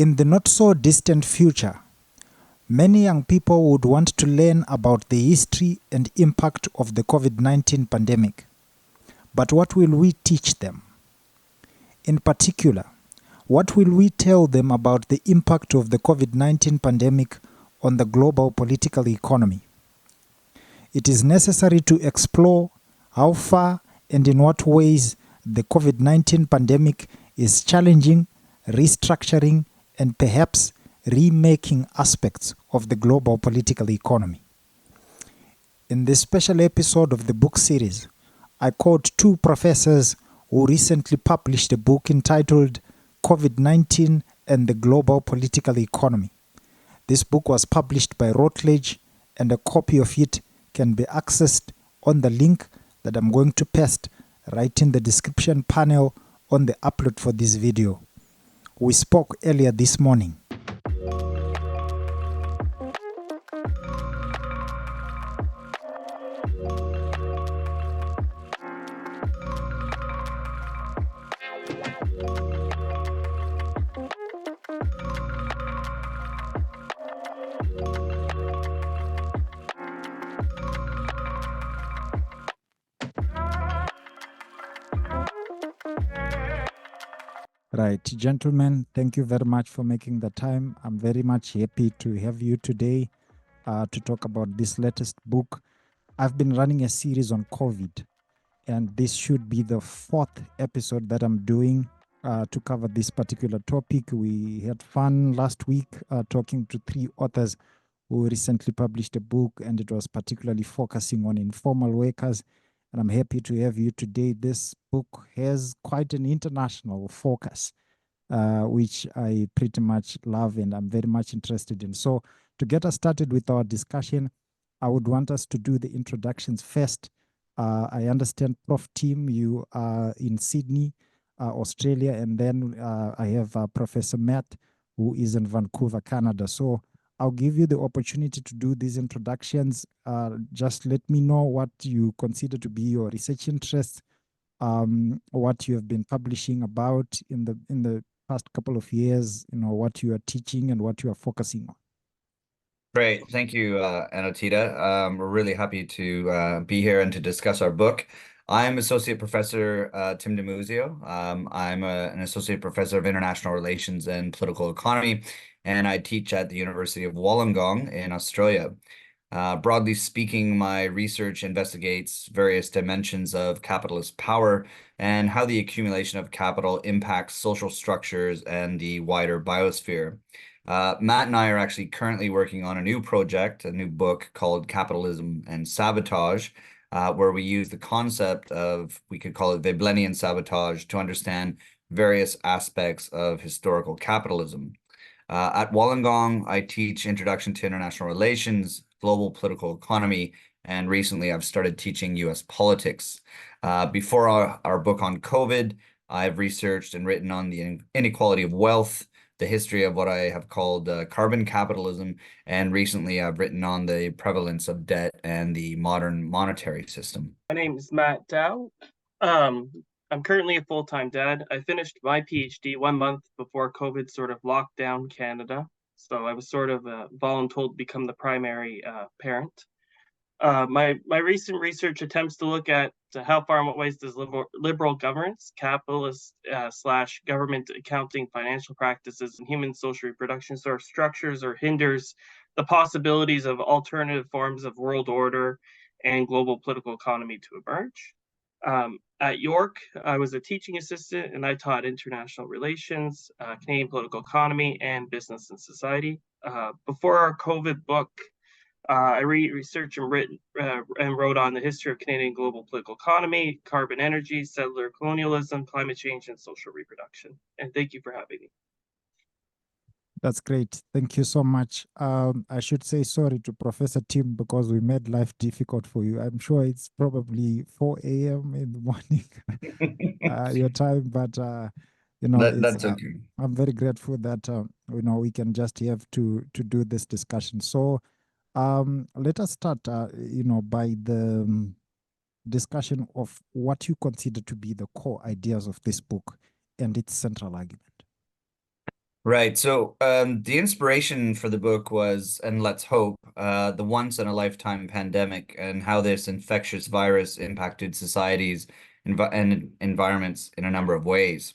In the not-so-distant future, many young people would want to learn about the history and impact of the COVID-19 pandemic. But what will we teach them? In particular, what will we tell them about the impact of the COVID-19 pandemic on the global political economy? It is necessary to explore how far and in what ways the COVID-19 pandemic is challenging, restructuring, and perhaps remaking aspects of the global political economy. In this special episode of the book series, I quote two professors who recently published a book entitled COVID-19 and the Global Political Economy. This book was published by Routledge, and a copy of it can be accessed on the link that I'm going to paste right in the description panel on the upload for this video. We spoke earlier this morning. Right, gentlemen, thank you very much for making the time. I'm very much happy to have you today to talk about this latest book. I've been running a series on COVID, and this should be the fourth episode that I'm doing to cover this particular topic. We had fun last week talking to three authors who recently published a book, and it was particularly focusing on informal workers. And I'm happy to have you today. This book has quite an international focus, which I pretty much love and I'm very much interested in. So to get us started with our discussion, I would want us to do the introductions first. I understand, Prof. Tim, you are in Sydney, Australia, and then I have Professor Matt, who is in Vancouver, Canada. So I'll give you the opportunity to do these introductions. Just let me know what you consider to be your research interests, what you have been publishing about in the past couple of years, what you are teaching and what you are focusing on. Great. Thank you, Anotida. We're really happy to be here and to discuss our book. I'm Associate Professor Tim de Muzio. I'm an Associate Professor of International Relations and Political Economy, and I teach at the University of Wollongong in Australia. Broadly speaking, my research investigates various dimensions of capitalist power and how the accumulation of capital impacts social structures and the wider biosphere. Matt and I are actually currently working on a new project, a new book called Capitalism and Sabotage, where we use the concept of, we could call it Veblennian sabotage, to understand various aspects of historical capitalism. At Wollongong, I teach Introduction to International Relations, Global Political Economy, and recently I've started teaching US politics. Before our book on COVID, I've researched and written on the inequality of wealth, the history of what I have called carbon capitalism, and recently I've written on the prevalence of debt and the modern monetary system. My name is Matt Dow. I'm currently a full-time dad. I finished my PhD 1 month before COVID sort of locked down Canada. So I was sort of voluntold to become the primary parent. My recent research attempts to look at how far and what ways does liberal governance, capitalist / government accounting, financial practices, and human social reproduction sort of structures or hinders the possibilities of alternative forms of world order and global political economy to emerge. At York, I was a teaching assistant and I taught international relations, Canadian political economy, and business and society. Before our COVID book, I researched and wrote on the history of Canadian global political economy, carbon energy, settler colonialism, climate change, and social reproduction. And thank you for having me. That's great. Thank you so much. I should say sorry to Professor Tim because we made life difficult for you. I'm sure it's probably 4 a.m. in the morning, your time, but that's okay. I'm very grateful that we can just have to do this discussion. So let us start by the discussion of what you consider to be the core ideas of this book and its central argument. Right. So the inspiration for the book was, and let's hope, the once in a lifetime pandemic and how this infectious virus impacted societies and environments in a number of ways.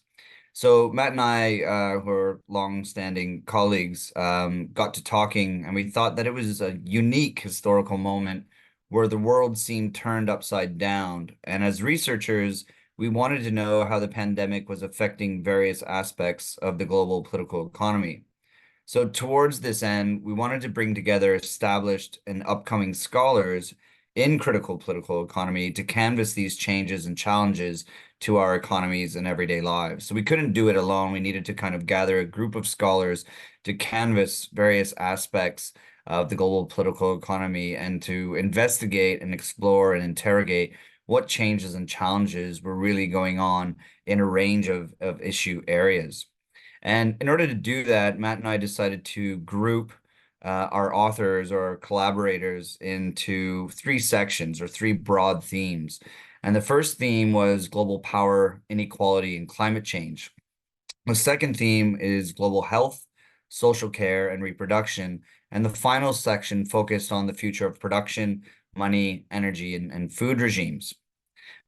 So Matt and I, who are long-standing colleagues, got to talking, and we thought that it was a unique historical moment where the world seemed turned upside down. And as researchers, we wanted to know how the pandemic was affecting various aspects of the global political economy. So towards this end, we wanted to bring together established and upcoming scholars in critical political economy to canvass these changes and challenges to our economies and everyday lives. So we couldn't do it alone. We needed to kind of gather a group of scholars to canvass various aspects of the global political economy and to investigate and explore and interrogate what changes and challenges were really going on in a range of issue areas. And in order to do that, Matt and I decided to group our authors or our collaborators into three sections or three broad themes. And the first theme was global power, inequality, and climate change. The second theme is global health, social care, and reproduction. And the final section focused on the future of production, money, energy, and food regimes.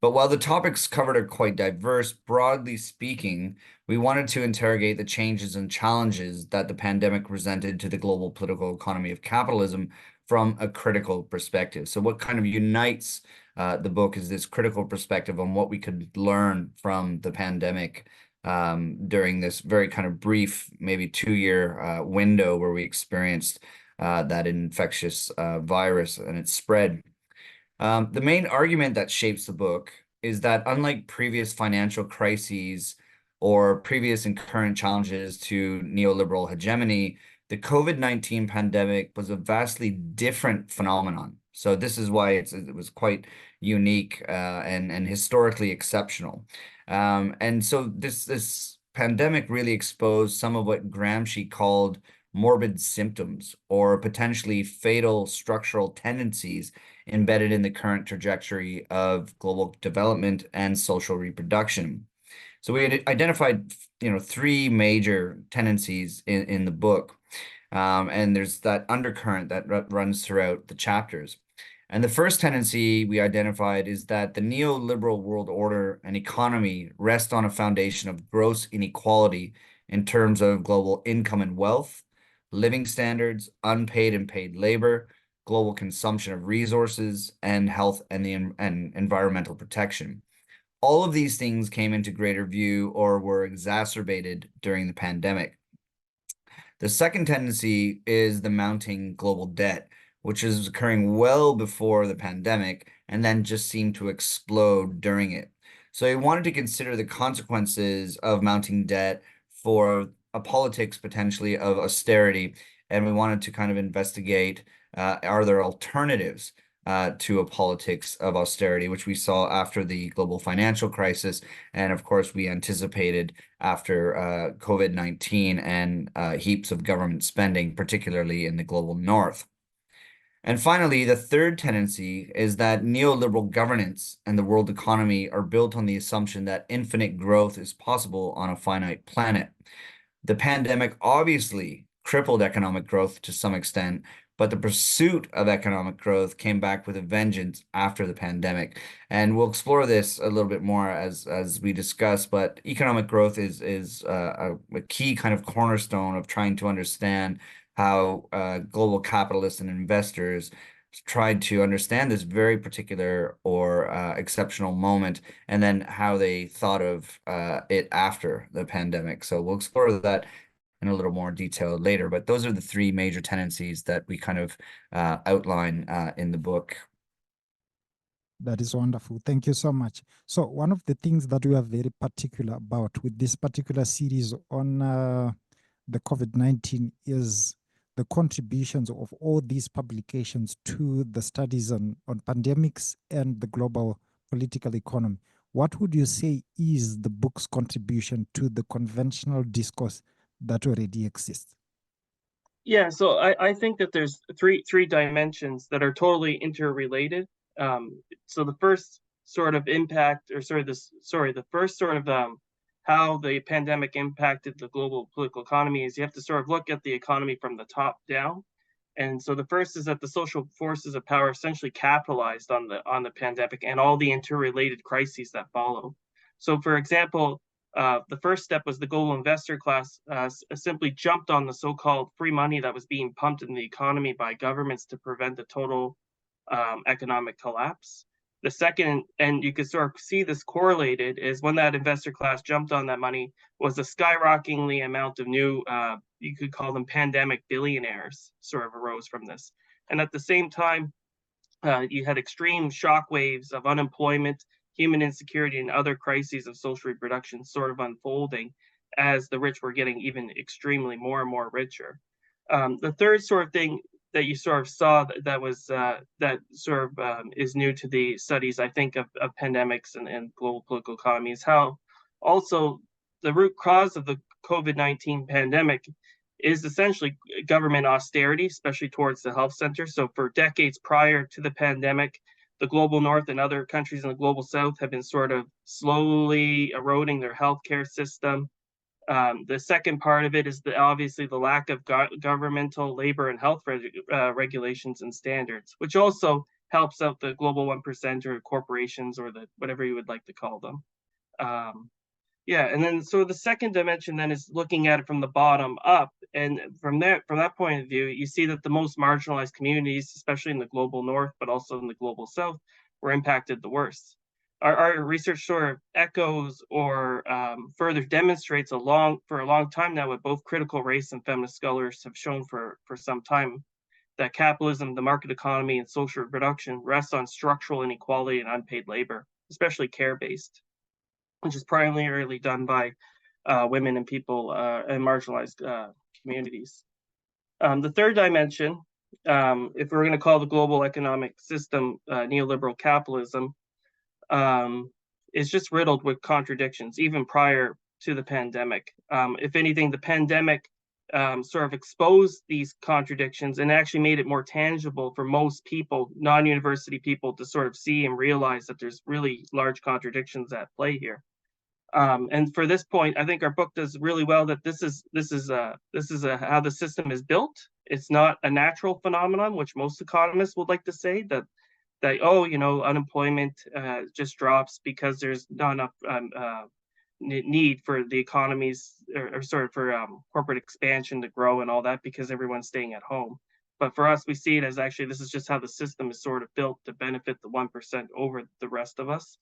But while the topics covered are quite diverse, broadly speaking, we wanted to interrogate the changes and challenges that the pandemic presented to the global political economy of capitalism from a critical perspective. So what kind of unites the book is this critical perspective on what we could learn from the pandemic during this very kind of brief, maybe 2-year window where we experienced that infectious virus and its spread. The main argument that shapes the book is that unlike previous financial crises or previous and current challenges to neoliberal hegemony, the COVID-19 pandemic was a vastly different phenomenon. So this is why it was quite unique and historically exceptional. And so this pandemic really exposed some of what Gramsci called morbid symptoms or potentially fatal structural tendencies embedded in the current trajectory of global development and social reproduction. So we had identified, three major tendencies in the book, and there's that undercurrent that runs throughout the chapters. And the first tendency we identified is that the neoliberal world order and economy rest on a foundation of gross inequality in terms of global income and wealth, living standards, unpaid and paid labor, global consumption of resources, and health and environmental protection. All of these things came into greater view or were exacerbated during the pandemic. The second tendency is the mounting global debt, which is occurring well before the pandemic and then just seemed to explode during it. So he wanted to consider the consequences of mounting debt for a politics potentially of austerity, and we wanted to kind of investigate are there alternatives to a politics of austerity, which we saw after the global financial crisis. And of course, we anticipated after COVID-19 and heaps of government spending, particularly in the global north. And finally, the third tendency is that neoliberal governance and the world economy are built on the assumption that infinite growth is possible on a finite planet. The pandemic obviously crippled economic growth to some extent, but the pursuit of economic growth came back with a vengeance after the pandemic. And we'll explore this a little bit more as we discuss, but economic growth is a key kind of cornerstone of trying to understand how global capitalists and investors tried to understand this very particular or exceptional moment, and then how they thought of it after the pandemic. So we'll explore that in a little more detail later, but those are the three major tendencies that we kind of outline in the book. That is wonderful. Thank you so much. So one of the things that we are very particular about with this particular series on the COVID-19 is the contributions of all these publications to the studies on pandemics and the global political economy. What would you say is the book's contribution to the conventional discourse that already exists? Yeah, so I think that there's three dimensions that are totally interrelated. So the first sort of impact, or the first sort of how the pandemic impacted the global political economy is you have to sort of look at the economy from the top down. And so the first is that the social forces of power essentially capitalized on the pandemic and all the interrelated crises that follow. So, for example, the first step was the global investor class simply jumped on the so-called free money that was being pumped in the economy by governments to prevent the total economic collapse. The second, and you could sort of see this correlated, is when that investor class jumped on that money was a skyrocketingly amount of new, you could call them pandemic billionaires, sort of arose from this. And at the same time, you had extreme shock waves of unemployment, human insecurity, and other crises of social reproduction sort of unfolding as the rich were getting even extremely more and more richer. The third sort of thing that you sort of saw that was that sort of is new to the studies, I think, of pandemics and global political economy is how also the root cause of the COVID-19 pandemic is essentially government austerity, especially towards the health sector. So for decades prior to the pandemic, the global north and other countries in the global south have been sort of slowly eroding their healthcare system. The second part of it is obviously the lack of governmental labor and health regulations and standards, which also helps out the global 1% or corporations or the whatever you would like to call them. Yeah, and then so the second dimension then is looking at it from the bottom up, and from that point of view, you see that the most marginalized communities, especially in the global north, but also in the global south, were impacted the worst. Our research sort of echoes or further demonstrates for a long time now what both critical race and feminist scholars have shown for some time, that capitalism, the market economy, and social reproduction rests on structural inequality and unpaid labor, especially care-based, which is primarily done by women and people and marginalized communities. The third dimension, if we're going to call the global economic system neoliberal capitalism, is just riddled with contradictions, even prior to the pandemic. If anything, the pandemic sort of exposed these contradictions and actually made it more tangible for most people, non-university people, to sort of see and realize that there's really large contradictions at play here. And for this point, I think our book does really well that this is how the system is built. It's not a natural phenomenon, which most economists would like to say that oh, unemployment just drops because there's not enough need for the economies or sort of for corporate expansion to grow and all that because everyone's staying at home. But for us, we see it as actually this is just how the system is sort of built to benefit the 1% over the rest of us.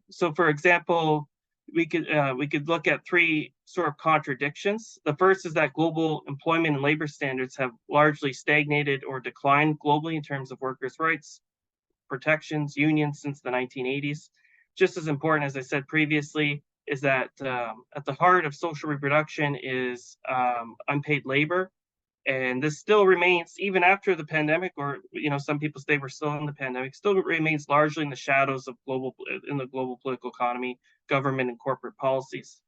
So, for example, we could look at three sort of contradictions. The first is that global employment and labor standards have largely stagnated or declined globally in terms of workers' rights, protections, unions since the 1980s. Just as important, as I said previously, is that at the heart of social reproduction is unpaid labor. And this still remains, even after the pandemic, or some people say we're still in the pandemic, still remains largely in the shadows of the global political economy, government, and corporate policies.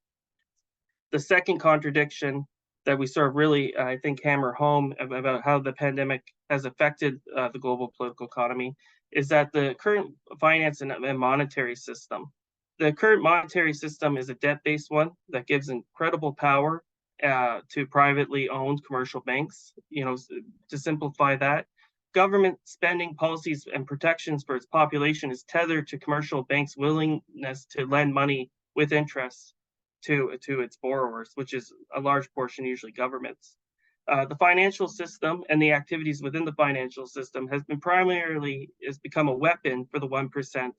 The second contradiction that we sort of really, I think, hammer home about how the pandemic has affected the global political economy is that the current finance and monetary system, the current monetary system is a debt-based one that gives incredible power to privately owned commercial banks. To simplify that, government spending policies and protections for its population is tethered to commercial banks' willingness to lend money with interest to its borrowers, which is a large portion, usually governments. The financial system and the activities within the financial system has become a weapon for the 1%.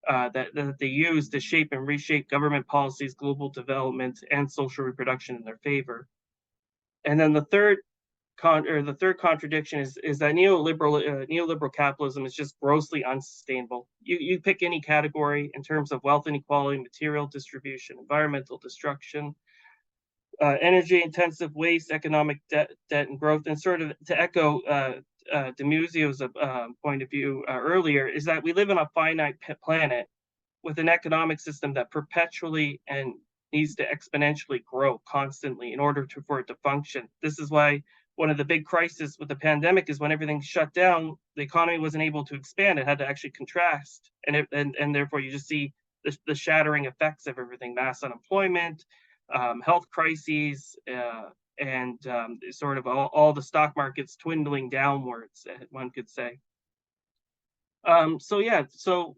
That they use to shape and reshape government policies, global development, and social reproduction in their favor. And then the third contradiction is that neoliberal capitalism is just grossly unsustainable. You pick any category in terms of wealth inequality, material distribution, environmental destruction, energy intensive waste, economic debt and growth, and sort of to echo de Muzio's point of view earlier, is that we live on a finite planet with an economic system that perpetually and needs to exponentially grow constantly in order for it to function. This is why one of the big crises with the pandemic is when everything shut down, the economy wasn't able to expand. It had to actually contrast, and therefore you just see the shattering effects of everything: mass unemployment, health crises, and sort of all the stock markets dwindling downwards, one could say. So yeah, so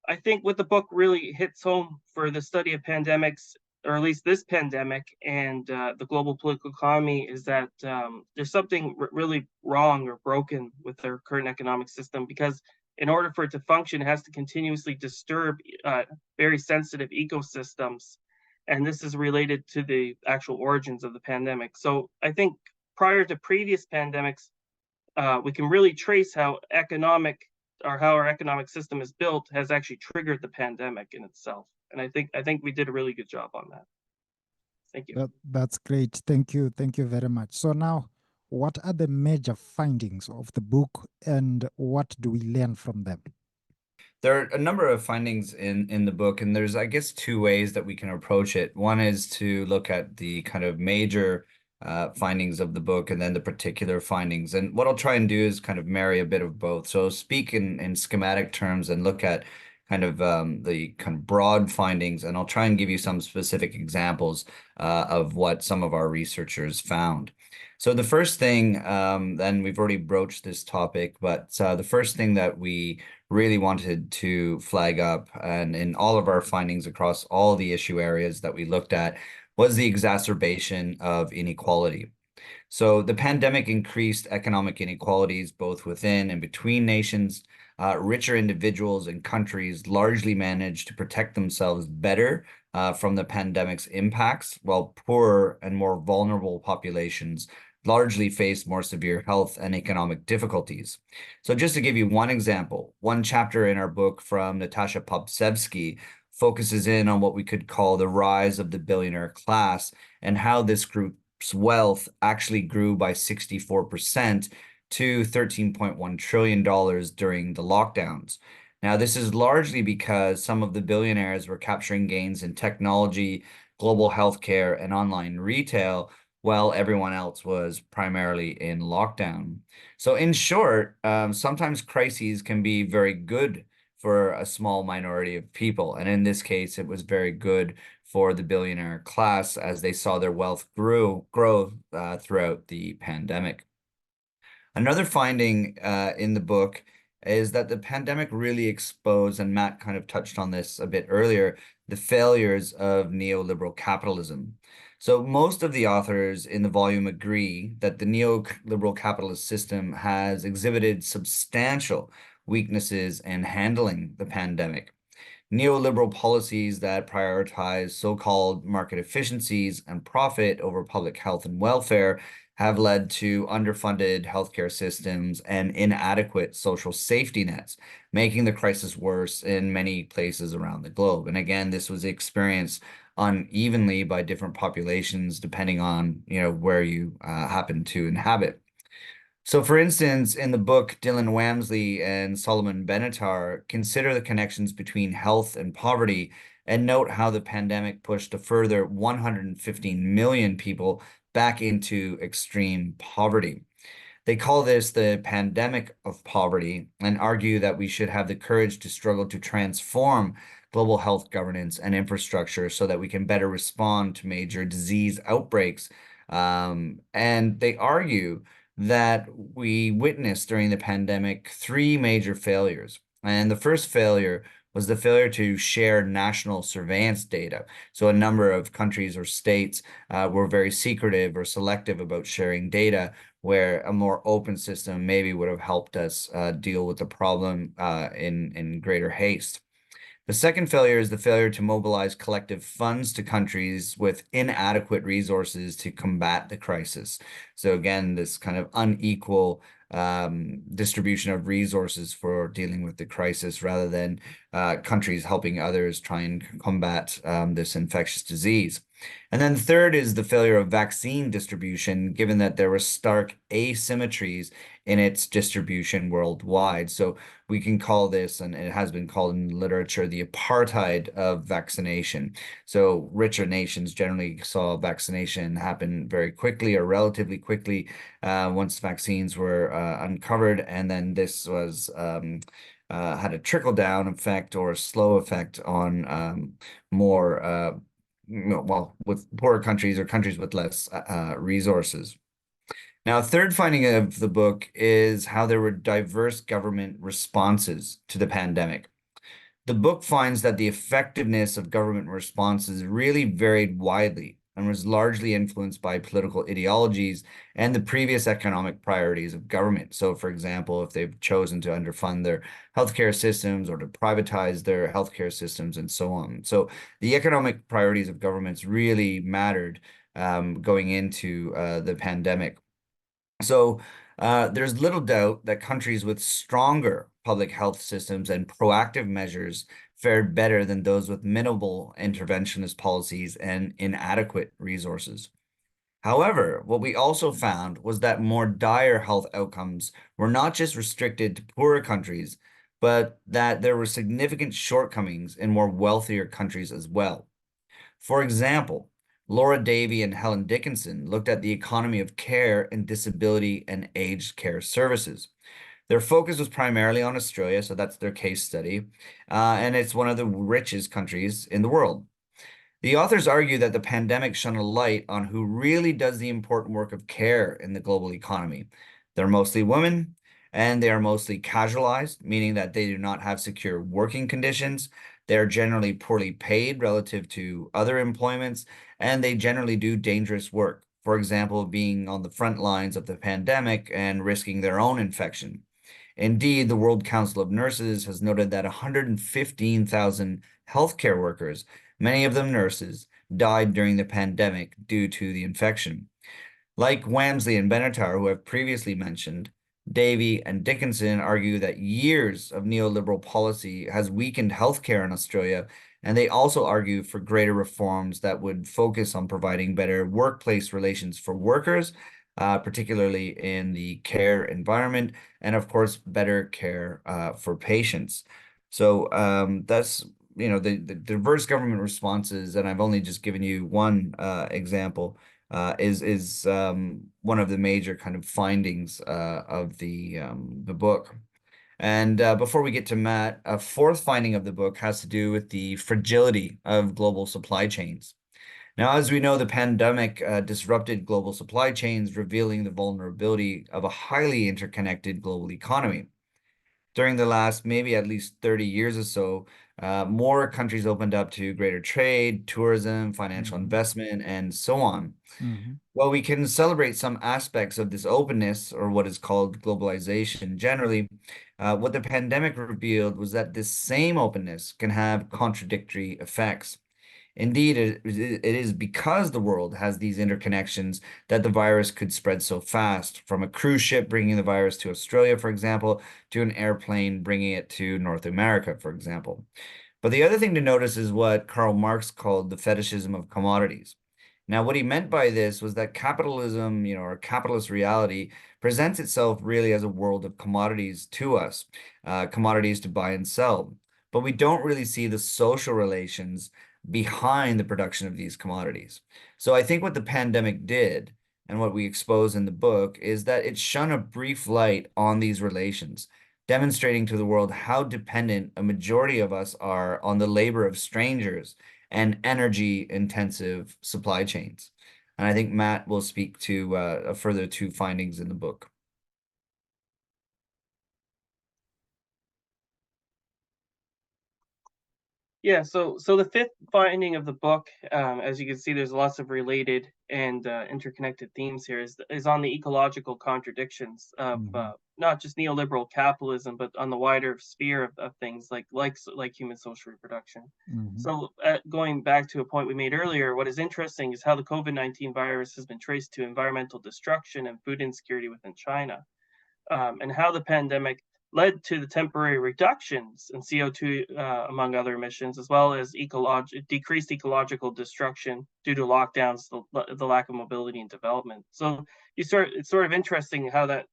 I think what the book really hits home for the study of pandemics, or at least this pandemic and the global political economy, is that there's something really wrong or broken with our current economic system, because in order for it to function, it has to continuously disturb very sensitive ecosystems. And this is related to the actual origins of the pandemic. So I think prior to previous pandemics, we can really trace how our economic system is built has actually triggered the pandemic in itself. And I think we did a really good job on that. Thank you. That's great. Thank you. Thank you very much. So now, what are the major findings of the book, and what do we learn from them? There are a number of findings in the book, and there's, I guess, two ways that we can approach it. One is to look at the kind of major findings of the book, and then the particular findings. And what I'll try and do is kind of marry a bit of both. So speak in schematic terms and look at kind of the kind of broad findings, and I'll try and give you some specific examples of what some of our researchers found. So the first thing, then we've already broached this topic, but the first thing that we really wanted to flag up, and in all of our findings across all the issue areas that we looked at, was the exacerbation of inequality. So the pandemic increased economic inequalities both within and between nations. Richer individuals and countries largely managed to protect themselves better from the pandemic's impacts, while poorer and more vulnerable populations largely faced more severe health and economic difficulties. So just to give you one example, one chapter in our book from Natasha Popsevsky focuses in on what we could call the rise of the billionaire class, and how this group's wealth actually grew by 64% to $13.1 trillion during the lockdowns. Now, this is largely because some of the billionaires were capturing gains in technology, global healthcare, and online retail, while everyone else was primarily in lockdown. So in short, sometimes crises can be very good for a small minority of people. And in this case, it was very good for the billionaire class as they saw their wealth grow throughout the pandemic. Another finding in the book is that the pandemic really exposed, and Matt kind of touched on this a bit earlier, the failures of neoliberal capitalism. So most of the authors in the volume agree that the neoliberal capitalist system has exhibited substantial weaknesses in handling the pandemic. Neoliberal policies that prioritize so-called market efficiencies and profit over public health and welfare have led to underfunded healthcare systems and inadequate social safety nets, making the crisis worse in many places around the globe. And again, this was experienced unevenly by different populations depending on, where you happen to inhabit. So, for instance, in the book, Dylan Wamsley and Solomon Benatar consider the connections between health and poverty, and note how the pandemic pushed a further 115 million people back into extreme poverty. They call this the pandemic of poverty, and argue that we should have the courage to struggle to transform global health governance and infrastructure so that we can better respond to major disease outbreaks. And they argue that we witnessed during the pandemic three major failures. And the first failure was the failure to share national surveillance data. So a number of countries or states were very secretive or selective about sharing data, where a more open system maybe would have helped us deal with the problem in greater haste. The second failure is the failure to mobilize collective funds to countries with inadequate resources to combat the crisis. So again, this kind of unequal distribution of resources for dealing with the crisis, rather than countries helping others try and combat this infectious disease. And then the third is the failure of vaccine distribution, given that there were stark asymmetries in its distribution worldwide. So we can call this, and it has been called in literature, the apartheid of vaccination. So richer nations generally saw vaccination happen very quickly, or relatively quickly, once vaccines were uncovered. And then this was had a trickle-down effect or a slow effect on more, well, with poorer countries or countries with less resources. Now, a third finding of the book is how there were diverse government responses to the pandemic. The book finds that the effectiveness of government responses really varied widely and was largely influenced by political ideologies and the previous economic priorities of government. So, for example, if they've chosen to underfund their healthcare systems or to privatize their healthcare systems and so on. So, the economic priorities of governments really mattered going into the pandemic. So there's little doubt that countries with stronger public health systems and proactive measures fared better than those with minimal interventionist policies and inadequate resources. However, what we also found was that more dire health outcomes were not just restricted to poorer countries, but that there were significant shortcomings in more wealthier countries as well. For example, Laura Davey and Helen Dickinson looked at the economy of care and disability and aged care services. Their focus was primarily on Australia, so that's their case study, and it's one of the richest countries in the world. The authors argue that the pandemic shone a light on who really does the important work of care in the global economy. They're mostly women, and they are mostly casualized, meaning that they do not have secure working conditions. They're generally poorly paid relative to other employments, and they generally do dangerous work. For example, being on the front lines of the pandemic and risking their own infection. Indeed, the World Council of Nurses has noted that 115,000 healthcare workers, many of them nurses, died during the pandemic due to the infection. Like Wamsley and Benatar, who I've previously mentioned, Davey and Dickinson argue that years of neoliberal policy has weakened healthcare in Australia, and they also argue for greater reforms that would focus on providing better workplace relations for workers, particularly in the care environment, and of course, better care for patients. So that's the diverse government responses, and I've only just given you one example is one of the major kind of findings of the book. And before we get to Matt, a fourth finding of the book has to do with the fragility of global supply chains. Now, as we know, the pandemic disrupted global supply chains, revealing the vulnerability of a highly interconnected global economy. During the last maybe at least 30 years or so, more countries opened up to greater trade, tourism, financial investment, and so on. While we can celebrate some aspects of this openness, or what is called globalization generally, what the pandemic revealed was that this same openness can have contradictory effects. Indeed, it is because the world has these interconnections that the virus could spread so fast, from a cruise ship bringing the virus to Australia, for example, to an airplane bringing it to North America, for example. But the other thing to notice is what Karl Marx called the fetishism of commodities. Now, what he meant by this was that capitalism, or capitalist reality, presents itself really as a world of commodities to us, commodities to buy and sell. But we don't really see the social relations behind the production of these commodities. So I think what the pandemic did, and what we expose in the book, is that it shone a brief light on these relations, demonstrating to the world how dependent a majority of us are on the labor of strangers and energy-intensive supply chains. And I think Matt will speak to a further two findings in the book. Yeah, so the fifth finding of the book, as you can see, there's lots of related and interconnected themes here, is on the ecological contradictions of not just neoliberal capitalism, but on the wider sphere of things like human social reproduction. So going back to a point we made earlier, what is interesting is how the COVID-19 virus has been traced to environmental destruction and food insecurity within China, and how the pandemic led to the temporary reductions in CO2, among other emissions, as well as decreased ecological destruction due to lockdowns, the lack of mobility and development. So it's sort of interesting how that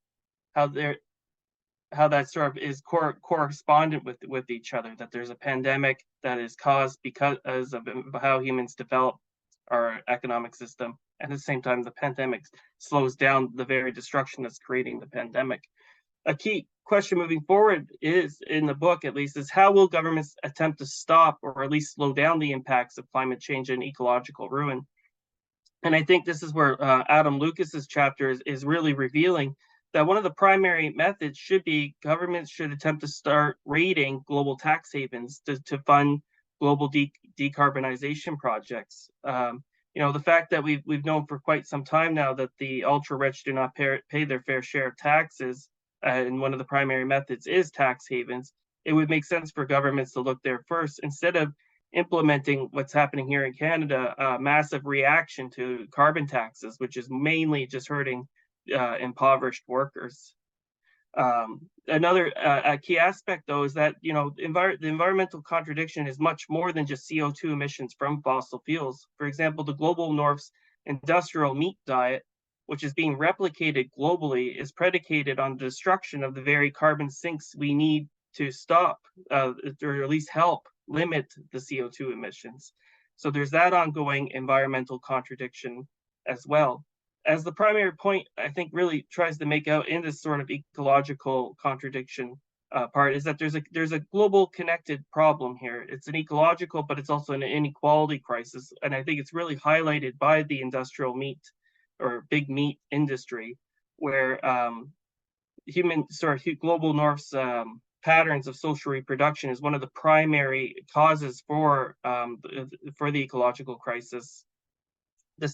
sort of is correspondent with each other. That there's a pandemic that is caused because of how humans develop our economic system, and at the same time, the pandemic slows down the very destruction that's creating the pandemic. A key question moving forward is, in the book at least, is how will governments attempt to stop or at least slow down the impacts of climate change and ecological ruin? And I think this is where Adam Lucas's chapter is really revealing that one of the primary methods should be governments should attempt to start raiding global tax havens to fund global decarbonization projects. The fact that we've known for quite some time now that the ultra rich do not pay their fair share of taxes, and one of the primary methods is tax havens. It would make sense for governments to look there first instead of implementing what's happening here in Canada, a massive reaction to carbon taxes, which is mainly just hurting impoverished workers. Another key aspect, though, is that the environmental contradiction is much more than just CO2 emissions from fossil fuels. For example, the global north's industrial meat diet, which is being replicated globally, is predicated on the destruction of the very carbon sinks we need to stop or at least help limit the CO2 emissions. So there's that ongoing environmental contradiction as well. As the primary point, I think, really tries to make out in this sort of ecological contradiction part is that there's a global connected problem here. It's an ecological, but it's also an inequality crisis. And I think it's really highlighted by the industrial meat or big meat industry, where global north's patterns of social reproduction is one of the primary causes for the ecological crisis. The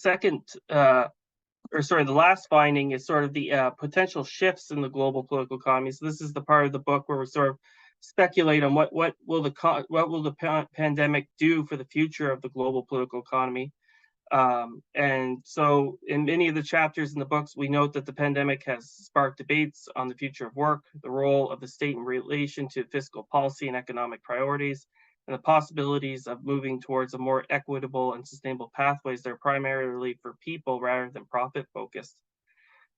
last finding is sort of the potential shifts in the global political economy. So this is the part of the book where we sort of speculate on what will the pandemic do for the future of the global political economy. And so in many of the chapters in the books, we note that the pandemic has sparked debates on the future of work, the role of the state in relation to fiscal policy and economic priorities, and the possibilities of moving towards a more equitable and sustainable pathways that are primarily for people rather than profit focused.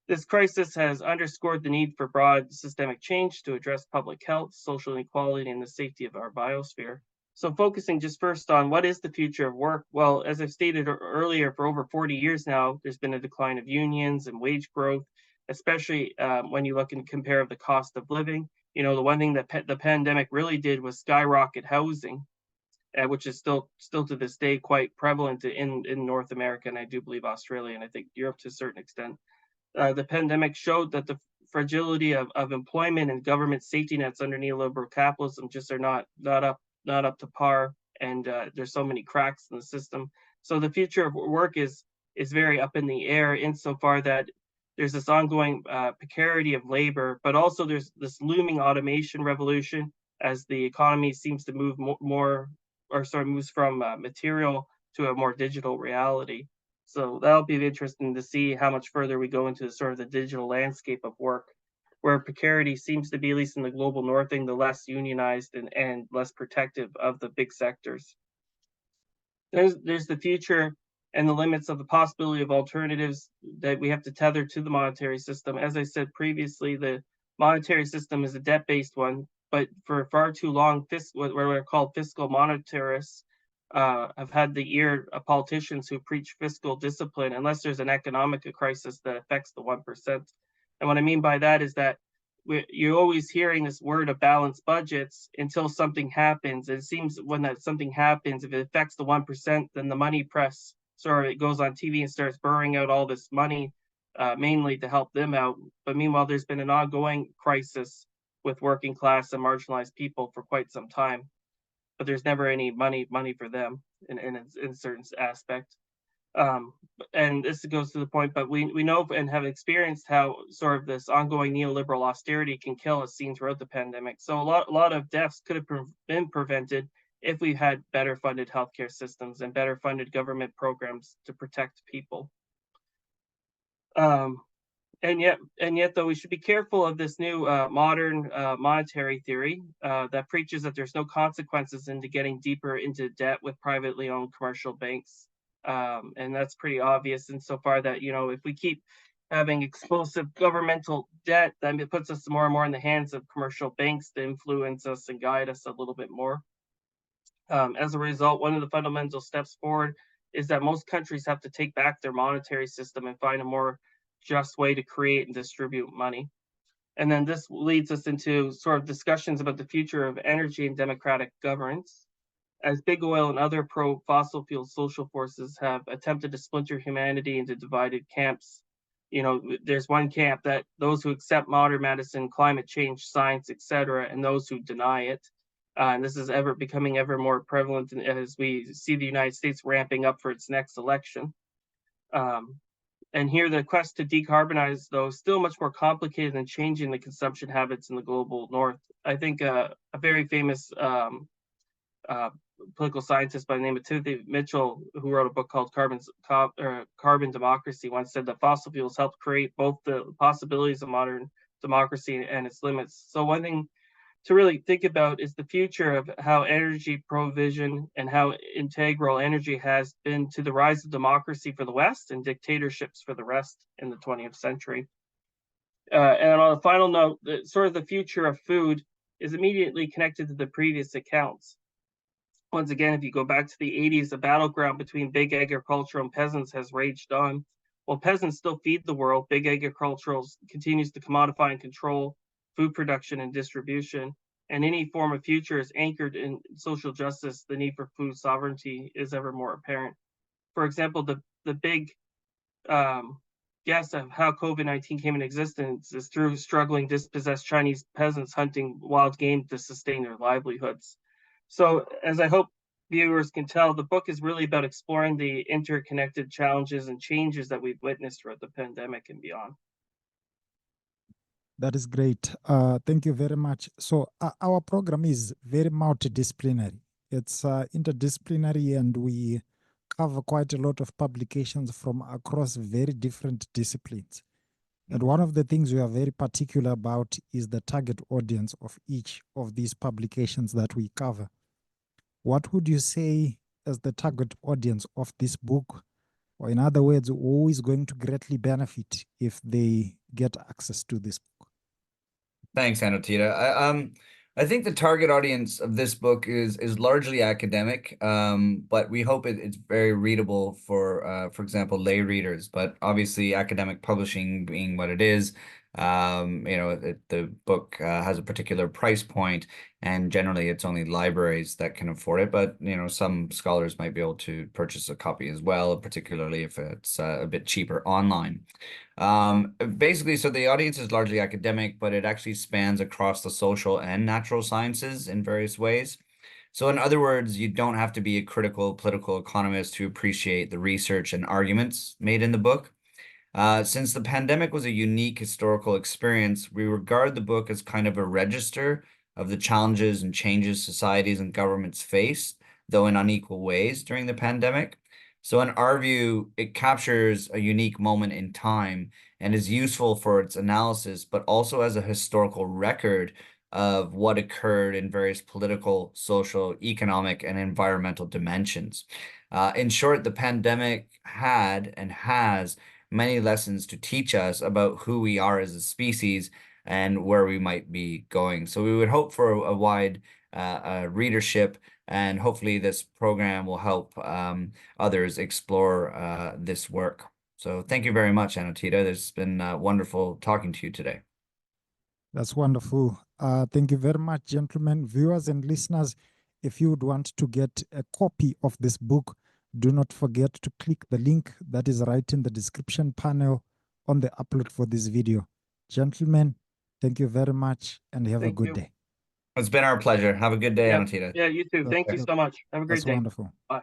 This crisis has underscored the need for broad systemic change to address public health, social inequality, and the safety of our biosphere. So focusing just first on what is the future of work? Well, as I've stated earlier, for over 40 years now, there's been a decline of unions and wage growth, especially when you look and compare the cost of living. The one thing that the pandemic really did was skyrocket housing, which is still to this day quite prevalent in North America, and I do believe Australia, and I think Europe to a certain extent. The pandemic showed that the fragility of employment and government safety nets under neoliberal capitalism just are not up to par, and there's so many cracks in the system. So the future of work is very up in the air insofar that there's this ongoing precarity of labor, but also there's this looming automation revolution as the economy seems to move moves from material to a more digital reality. So that'll be interesting to see how much further we go into sort of the digital landscape of work, where precarity seems to be, at least in the global north, the less unionized and less protective of the big sectors. There's the future and the limits of the possibility of alternatives that we have to tether to the monetary system. As I said previously, the monetary system is a debt-based one, but for far too long, what are called fiscal monetarists have had the ear of politicians who preach fiscal discipline unless there's an economic crisis that affects the 1%. And what I mean by that is that you're always hearing this word of balanced budgets until something happens. It seems when that something happens, if it affects the 1%, then the money press it goes on TV and starts burning out all this money, mainly to help them out. But meanwhile, there's been an ongoing crisis with working class and marginalized people for quite some time. But there's never any money for them in a certain aspect. And this goes to the point, but we know and have experienced how sort of this ongoing neoliberal austerity can kill, as seen throughout the pandemic. So a lot of deaths could have been prevented if we had better funded healthcare systems and better funded government programs to protect people. And yet, though, we should be careful of this new modern monetary theory that preaches that there's no consequences into getting deeper into debt with privately owned commercial banks. And that's pretty obvious insofar that, if we keep having explosive governmental debt, then it puts us more and more in the hands of commercial banks to influence us and guide us a little bit more. As a result, one of the fundamental steps forward is that most countries have to take back their monetary system and find a more just way to create and distribute money. And then this leads us into sort of discussions about the future of energy and democratic governance, as big oil and other pro-fossil fuel social forces have attempted to splinter humanity into divided camps. There's one camp that those who accept modern medicine, climate change, science, etc., and those who deny it. And this is becoming ever more prevalent as we see the United States ramping up for its next election. And here the quest to decarbonize, though, is still much more complicated than changing the consumption habits in the global north. I think a very famous political scientist by the name of Timothy Mitchell, who wrote a book called Carbon Democracy, once said that fossil fuels helped create both the possibilities of modern democracy and its limits. So one thing to really think about is the future of how energy provision and how integral energy has been to the rise of democracy for the West and dictatorships for the rest in the 20th century. And on a final note, sort of the future of food is immediately connected to the previous accounts. Once again, if you go back to the 80s, the battleground between big agriculture and peasants has raged on. While peasants still feed the world, big agricultural continues to commodify and control food production and distribution. And any form of future is anchored in social justice. The need for food sovereignty is ever more apparent. For example, the big guess of how COVID-19 came into existence is through struggling dispossessed Chinese peasants hunting wild game to sustain their livelihoods. So, as I hope viewers can tell, the book is really about exploring the interconnected challenges and changes that we've witnessed throughout the pandemic and beyond. That is great. Thank you very much. So our program is very multidisciplinary. It's interdisciplinary, and we cover quite a lot of publications from across very different disciplines. And one of the things we are very particular about is the target audience of each of these publications that we cover. What would you say as the target audience of this book? Or in other words, who is going to greatly benefit if they get access to this book? Thanks, Anotida. I think the target audience of this book is largely academic, but we hope it's very readable for example, lay readers. But obviously, academic publishing being what it is, the book has a particular price point, and generally it's only libraries that can afford it. But some scholars might be able to purchase a copy as well, particularly if it's a bit cheaper online. Basically, so the audience is largely academic, but it actually spans across the social and natural sciences in various ways. So in other words, you don't have to be a critical political economist to appreciate the research and arguments made in the book. Since the pandemic was a unique historical experience, we regard the book as kind of a register of the challenges and changes societies and governments face, though in unequal ways during the pandemic. So in our view, it captures a unique moment in time and is useful for its analysis, but also as a historical record of what occurred in various political, social, economic, and environmental dimensions. In short, the pandemic had and has many lessons to teach us about who we are as a species and where we might be going. So we would hope for a wide readership, and hopefully this program will help others explore this work. So thank you very much, Anotida. It's been wonderful talking to you today. That's wonderful. Thank you very much, gentlemen, viewers and listeners. If you would want to get a copy of this book, do not forget to click the link that is right in the description panel on the upload for this video. Gentlemen, thank you very much and have a good day. It's been our pleasure. Have a good day, Anotida. Yeah, you too. Thank you so much. Have a great day. That's wonderful. Bye.